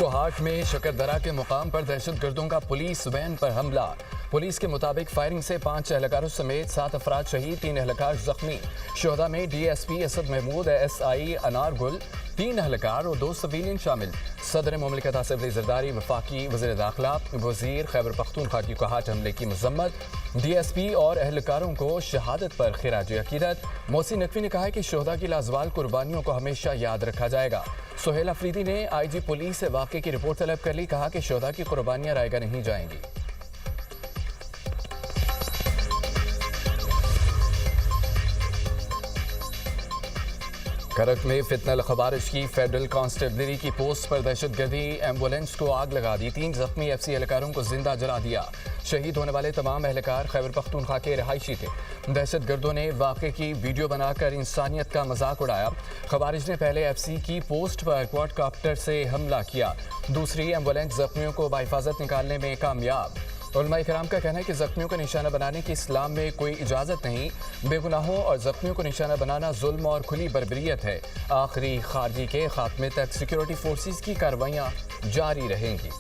कोहाट में शकरदरा के मुकाम पर दहशतगर्दों का पुलिस वैन पर हमला। पुलिस के मुताबिक फायरिंग से 5 एहलकारों समेत 7 अफराद शहीद, 3 एहलकार जख्मी। शोहदा में DSP असद महमूद, SI अनार गुल, 3 एहलकार और 2 सिविलियन शामिल। सदर मुमलिकत आसिफ अली जरदारी, वफाकी वज़ीर दाखिला, वज़ीर खैबर पख्तूनख्वा की कोहाट हमले की मजम्मत। DSP और एहलकारों को शहादत पर खिराज अकीदत। मोहसिन नकवी ने कहा है कि शोहदा की लाजवाल कुर्बानियों को हमेशा याद रखा जाएगा। सुहेल अफरीदी ने IG पुलिस से वाक़े की रिपोर्ट तलब कर ली। कहा कि शोहदा की कुर्बानियां रायगा नहीं जाएंगी। करक में फितनल खबारिश की फेडरल कांस्टेबलरी की पोस्ट पर दहशतगर्दी, एम्बुलेंस को आग लगा दी, 3 जख्मी FC एहलकारों को जिंदा जला दिया। शहीद होने वाले तमाम एहलकार खैबर पख्तूनख्वा के रहायशी थे। दहशतगर्दों ने वाक़े की वीडियो बनाकर इंसानियत का मजाक उड़ाया। खबारिश ने पहले FC की पोस्ट पर क्वाडकाप्टर से हमला किया, दूसरी एम्बुलेंस जख्मियों को बाहिफाजत निकालने में कामयाब। उलमाए कराम का कहना है कि जख्मियों को निशाना बनाने की इस्लाम में कोई इजाज़त नहीं। बेगुनाहों और जख्मियों को निशाना बनाना जुल्म और खुली बर्बरियत है। आखिरी खारजी के खात्मे तक सिक्योरिटी फोर्सेस की कार्रवाइयाँ जारी रहेंगी।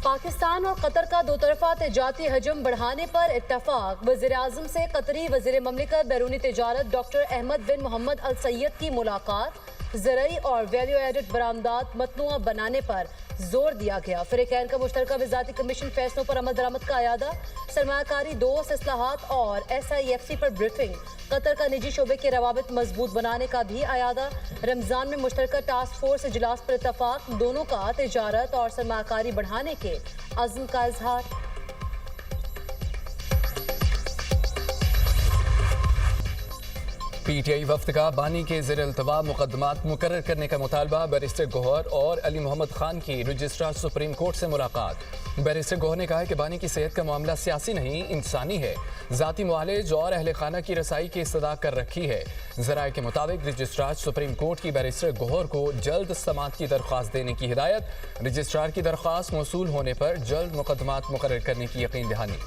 पाकिस्तान और कतर का दोतरफा तिजारती हजम बढ़ाने पर इत्तफाक। वज़ीर आज़म से कतरी वज़ीर ममलिकत बैरूनी तिजारत डॉक्टर अहमद बिन मोहम्मद अल सैयद की मुलाकात। ज़रई और वैल्यू एडेड बरामदात मतनुआ बनाने पर जोर दिया गया। फ़रीक़ैन का मुश्तरका वज़ारती कमीशन फैसलों पर अमल दरामद का अयादा। सरमायाकारी दोस्त इस्लाहात और SIFC पर ब्रीफिंग। कतर का निजी शोबे के रवाबित मजबूत बनाने का भी अयादा। रमज़ान में मुश्तरका टास्क फोर्स इजलास पर इत्तफाक। दोनों का तिजारत और सरमायाकारी बढ़ाने के अज़्म का इजहार। PTI वफ्द का बानी के ज़ेर अल्तवा मुकदमात मुकर्रर करने का मुतालबा। बैरिस्टर गौहर और अली मोहम्मद खान की रजिस्ट्रार सुप्रीम कोर्ट से मुलाकात। बैरिस्टर गौहर ने कहा है कि बानी की सेहत का मामला सियासी नहीं, इंसानी है। ज़ाती मुआलिज और अहले खाना की रसाई की इस्तदा कर रखी है। ज़राए के मुताबिक रजिस्ट्रार सुप्रीम कोर्ट की बैरिस्टर गौहर को जल्द समाअत की दरख्वास्त देने की हिदायत। रजिस्ट्रार की दरख्वास्त मौसूल होने पर जल्द मुकदमात मुकर्रर करने की यकीन दहानी।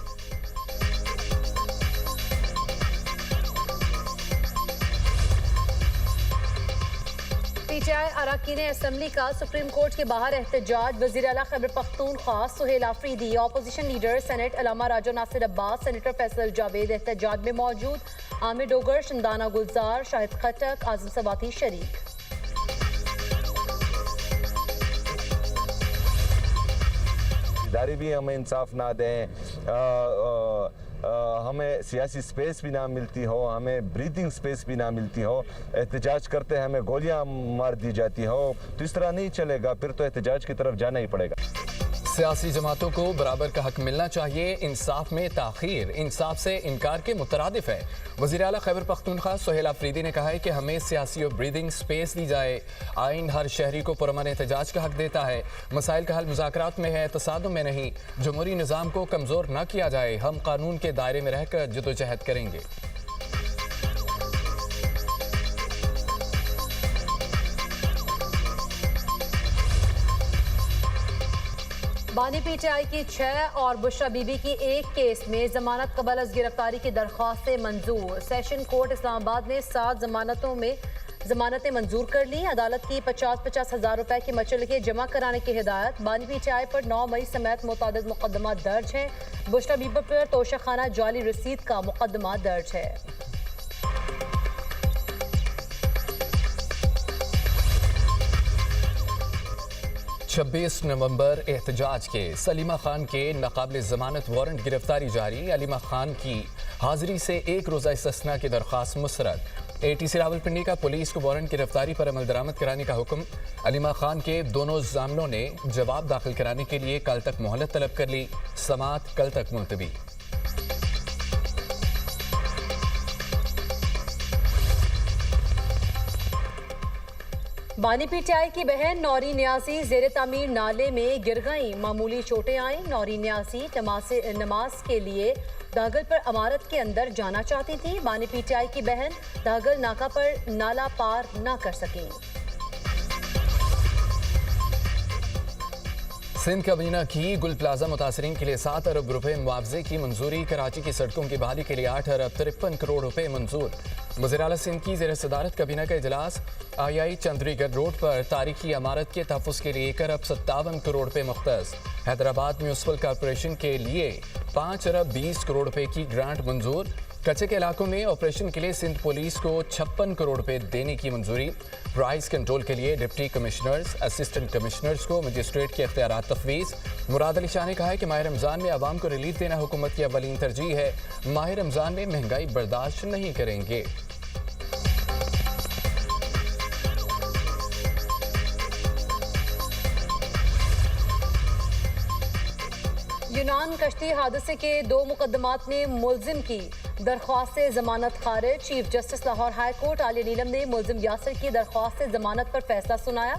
PTI अरकान असम्बली का सुप्रीम कोर्ट के बाहर एहतजाज। वज़ीर आला Khyber Pakhtunkhwa Sohail Afridi, opposition leader senate Allama Raja Nasir Abbas, senator Faisal Javed एहतजाज में मौजूद। आमिर डोगर, शंदाना गुलजार, शाहिद खटक, आज़म सवाती शरीक। इदारे भी हमें इंसाफ ना दें, हमें सियासी स्पेस भी ना मिलती हो, हमें ब्रीथिंग स्पेस भी ना मिलती हो, एहतजाज करते हमें गोलियां मार दी जाती हो, तो इस तरह नहीं चलेगा। फिर तो एहतजाज की तरफ जाना ही पड़ेगा। सियासी जमातों को बराबर का हक मिलना चाहिए। इंसाफ में ताखीर इंसाफ से इनकार के मुतरादिफ है। वज़ीर आला खैबर पख्तूनख्वा सुहेल अफरीदी ने कहा है कि हमें सियासी और ब्रीदिंग स्पेस दी जाए। आइन हर शहरी को पुरअमन एहतजाज का हक देता है। मसाइल का हल मुज़ाकरात में है, तसादुम में नहीं। जमहूरी निज़ाम को कमज़ोर न किया जाए। हम कानून के दायरे में रहकर जदोजहद करेंगे। बानी PTI की 6 और बुशरा बीबी की 1 केस में जमानत कबल अज गिरफ्तारी की दरख्वास्तें मंजूर। सेशन कोर्ट इस्लामाबाद ने 7 जमानतें मंजूर कर ली। अदालत की 50-50 हज़ार रुपए की मचलके जमा कराने की हिदायत। बानी PTI पर 9 मई समेत मुतअद्दिद मुकदमा दर्ज है। बुशरा बीबी पर तोशाखाना जाली रसीद का मुकदमा दर्ज है। 26 नवंबर एहतजाज के सलीमा खान के नाकाबिल जमानत वारंट गिरफ्तारी जारी। अलीमा खान की हाजिरी से 1 रोज़ा इस्तिस्ना की दरख्वास्त मुस्तरद। ATC रावलपिंडी का पुलिस को वारंट गिरफ्तारी पर अमल दरामद कराने का हुक्म। अलीमा खान के दोनों जामिलों ने जवाब दाखिल कराने के लिए कल तक मोहलत तलब कर ली। समाअत कल तक मुलतवी। बानी PTI की बहन नौरी न्यासी ज़ेरे तामीर नाले में गिर गई, मामूली चोटें आई। नौरी न्यासी नमाज के लिए दागल पर अमारत के अंदर जाना चाहती थी। बानी PTI की बहन दागल नाका पर नाला पार न कर सकी। सिंध काबीना की गुल प्लाजा मुतासरीन के लिए 7 अरब रुपए मुआवजे की मंजूरी। कराची की सड़कों की बहाली के लिए 8 अरब 53 करोड़ रुपए मंजूर। वज़ीर-ए-आला सिंध की ज़ेर सदारत काबीना का इजलास। आई चंद्रीगढ़ रोड पर तारीखी इमारत के तहफ़्फ़ुज़ के लिए 1 अरब 57 करोड़ रुपए मुख्तस। हैदराबाद म्यूनसिपल कॉरपोरेशन के लिए 5 अरब 20 करोड़ रुपए की ग्रांट मंजूर। कच्चे के इलाकों में ऑपरेशन के लिए सिंध पुलिस को 56 करोड़ रुपए देने की मंजूरी। प्राइस कंट्रोल के लिए डिप्टी कमिश्नर्स, असिस्टेंट कमिश्नर्स को मजिस्ट्रेट के इख्तियारात तफवीज़। मुराद अली शाह ने कहा है कि माह रमज़ान में आवाम को रिलीफ देना हुकूमत की अवलीन तरजीह है। माह रमज़ान में महंगाई बर्दाश्त नहीं करेंगे। यूनान कश्ती हादसे के 2 मुकदमात में मुलजिम की दरख्वास्त से जमानत खारिज। Chief justice Lahore high court Aalia Neelam ने मुलजिम यासिर की दरख्वास्त से जमानत पर फैसला सुनाया।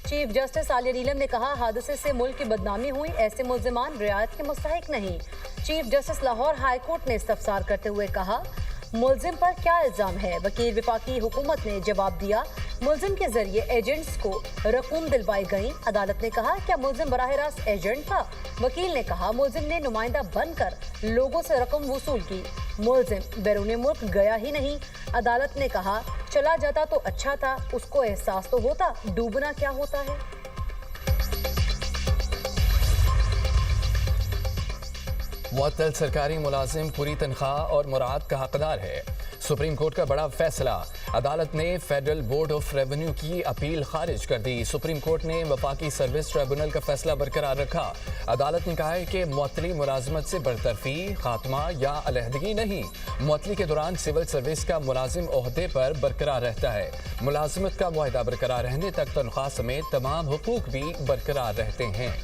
चीफ जस्टिस आलिया नीलम ने कहा, हादसे से मुल्क की बदनामी हुई, ऐसे मुलजिमान रियायत के मुस्तहिक नहीं। Chief justice Lahore high court ने इस्तफसार करते हुए कहा, मुलजिम पर क्या इल्जाम है। वकील वफाकी हुकूमत ने जवाब दिया, मुलजिम के जरिए एजेंट्स को रकूम दिलवाई गई। अदालत ने कहा, क्या मुलजिम बराह रास्त एजेंट था। वकील ने कहा, मुलजिम ने नुमाइंदा बनकर लोगों से रकम वसूल की। मुलजिम बैरून मुल्क गया ही नहीं। अदालत ने कहा, चला जाता तो अच्छा था, उसको एहसास तो होता डूबना क्या होता है। मुअत्तल सरकारी मुलाजिम पूरी तनख्वाह और मुराद का हकदार है। सुप्रीम कोर्ट का बड़ा फैसला। अदालत ने फेडरल बोर्ड ऑफ रेवेन्यू की अपील खारिज कर दी। सुप्रीम कोर्ट ने वफाकी सर्विस ट्रिब्यूनल का फैसला बरकरार रखा। अदालत ने कहा है कि मुअत्तली मुलाजमत से बरतरफी, खात्मा या अलहदगी नहीं। मुअत्तली के दौरान सिविल सर्विस का मुलाजिम ओहदे पर बरकरार रहता है। मुलाजमत का मुआहदा बरकरार रहने तक तनख्वाह समेत तमाम हुकूक भी बरकरार रहते हैं।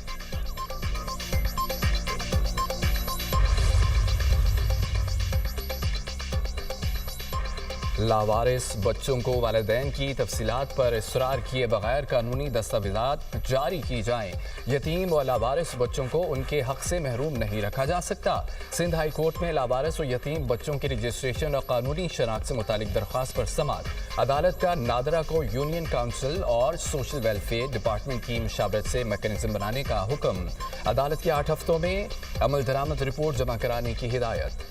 लावारिस बच्चों को वालिदैन की तफसीलात पर इसरार किए बगैर कानूनी दस्तावेजात जारी की जाएं। यतीम और लावारिस बच्चों को उनके हक से महरूम नहीं रखा जा सकता। सिंध हाई कोर्ट में लावारिस और यतीम बच्चों की रजिस्ट्रेशन और कानूनी शनाख्त से मुतालिक दरख्वास्त पर समाअत। अदालत का नादरा को यूनियन काउंसिल और सोशल वेलफेयर डिपार्टमेंट की मुशावरत से मैकेनिज्म बनाने का हुक्म। अदालत के 8 हफ्तों में अमल दरामद रिपोर्ट जमा कराने की हिदायत।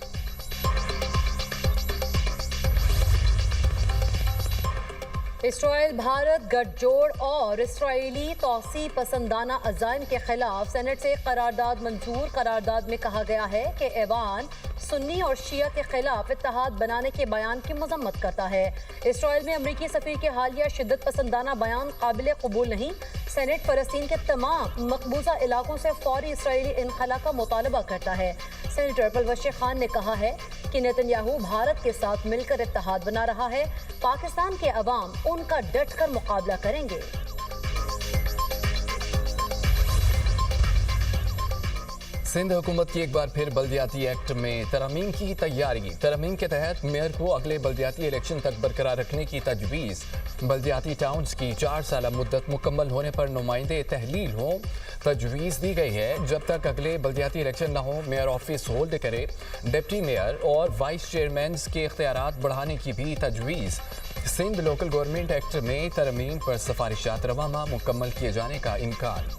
इसराइल भारत गठजोड़ और इसराइली तौसी पसंदाना अज़ाइम के खिलाफ सेनेट से करारदाद मंजूर। करारदाद में कहा गया है कि ऐवान सुन्नी और शिया के खिलाफ इत्तेहाद बनाने के बयान की मजम्मत करता है। इसराइल में अमरीकी सफीर के हालिया शिद्दत पसंदाना बयान काबिल कबूल नहीं। सेनेट फलस्तीन के तमाम मकबूजा इलाकों से फौरी इसराइली इनखला का मुतालबा करता है। सेनेटर पलवश खान ने कहा है कि नेतन्याहू भारत के साथ मिलकर इत्तेहाद बना रहा है। पाकिस्तान के अवाम उनका डट कर मुकाबला करेंगे। सिंध हुकूमत की एक बार फिर बल्दियाती एक्ट में तरमीम की तैयारी। तरमीम के तहत मेयर को अगले बल्दियाती इलेक्शन तक बरकरार रखने की तजवीज़। बल्दियाती टाउन्स की 4 साल मुद्दत मुकम्मल होने पर नुमाइंदे तहलील हों, तजवीज़ दी गई है। जब तक अगले बल्दियाती इलेक्शन न हो, मेयर ऑफिस होल्ड करे। डिप्टी मेयर और वाइस चेयरमैन के इख्तियारात बढ़ाने की भी तजवीज़। सिंध लोकल गवर्नमेंट एक्ट में तरमीम पर सिफारिशात रवा माह मुकम्मल किए जाने का इम्कान।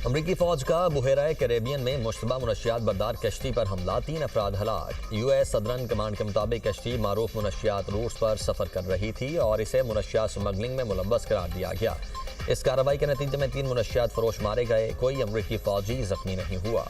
अमरीकी फौज का बुहेराए कैरेबियन में मुश्तबा मुनशियात बरदार कश्ती पर हमला, 3 अफराद हलाक। यूएस सदरन कमांड के मुताबिक कश्ती मारूफ मुनशियात रूट्स पर सफर कर रही थी और इसे मुनशियात स्मगलिंग में मुलव्वस करार दिया गया। इस कार्रवाई के नतीजे में 3 मुनशियात फरोश मारे गए। कोई अमरीकी फौजी जख्मी नहीं हुआ।